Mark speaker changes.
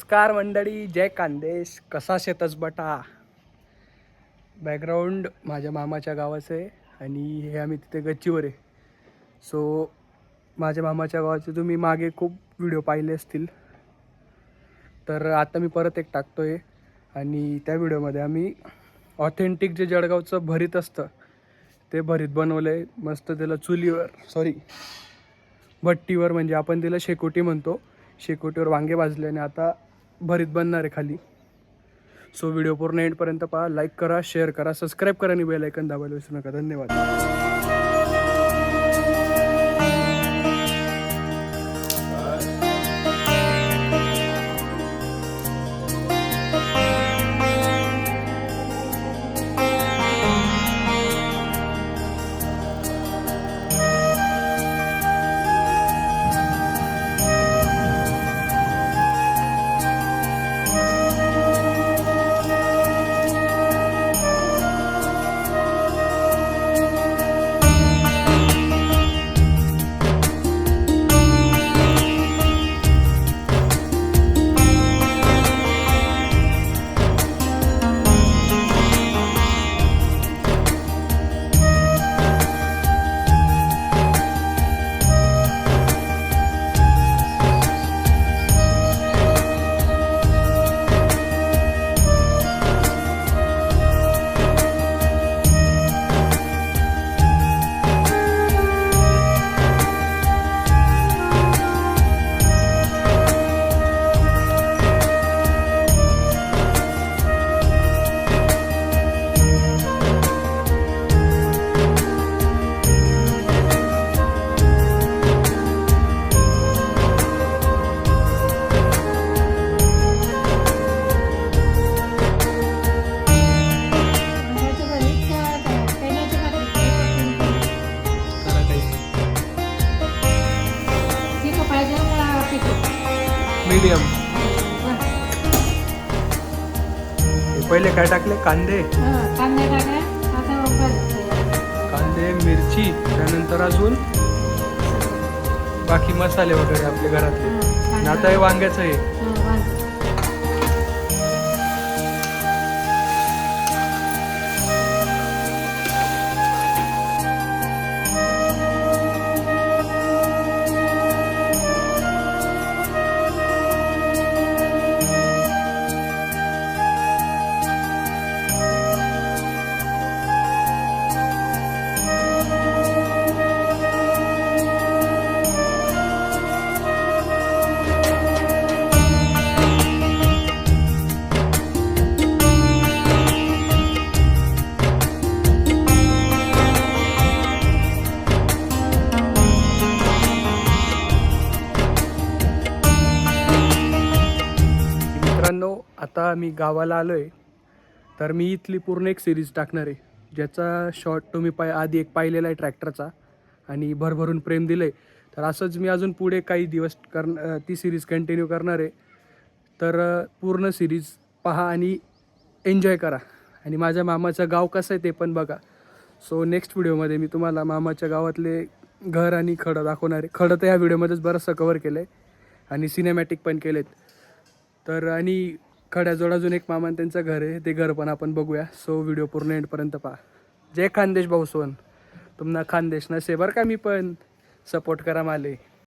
Speaker 1: नमस्कार मंडळी, जय खानदेश. कसा शेतच बटा. बॅकग्राऊंड माझ्या मामाच्या गावाचं आहे आणि हे आम्ही तिथे गच्चीवर आहे. सो माझ्या मामाच्या गावाचे तुम्ही मागे खूप व्हिडिओ पाहिले असतील, तर आता मी परत एक टाकतो आहे. आणि त्या व्हिडिओमध्ये आम्ही ऑथेंटिक जे जळगावचं भरीत असतं ते भरीत बनवलं आहे. मस्त त्याला चुलीवर भट्टीवर, म्हणजे आपण त्याला शेकोटी म्हणतो, शेकोटीवर वांगे भाजले आणि आता भरीत बनणार आहे खाली. सो व्हिडिओ पूर्ण एंडपर्यंत पहा. लाईक करा, शेअर करा, सबस्क्राईब करा आणि बेल आयकॉन दाबायला विसरू नका. धन्यवाद. मीडियम. पहिले काय टाकले? कांदे, कांदे, मिरची, त्यानंतर अजून बाकी मसाले वगैरे आपले घरातले. आणि आता हे वांग्याचं आहे. मित्रांनो, आता मी गावाला आलो आहे, तर मी इथली पूर्ण एक सिरीज टाकणार आहे, ज्याचा शॉर्ट तुम्ही आधी एक पाहिलेला आहे ट्रॅक्टरचा आणि भरभरून प्रेम दिलं आहे. तर असंच मी अजून पुढे काही दिवस ती सिरीज कंटिन्यू करणार आहे. तर पूर्ण सिरीज पहा आणि एन्जॉय करा. आणि माझ्या मामाचं गाव कसं आहे ते पण बघा. सो नेक्स्ट व्हिडिओमध्ये मी तुम्हाला मामाच्या गावातले घर आणि खडं दाखवणार आहे. खडं तर ह्या व्हिडिओमध्येच बरंचसं कवर केलं आहे आणि सिनेमॅटिक पण केलेत. तर आणि खड्याजवळ अजून एक मामा त्यांचं घर आहे, ते घर पण आपण बघूया. सो व्हिडिओ पूर्ण एंडपर्यंत पहा. जय खानदेश भाऊ सोन. तुम्हाला खानदेश नसे बरं का, मी पण सपोर्ट करा माले.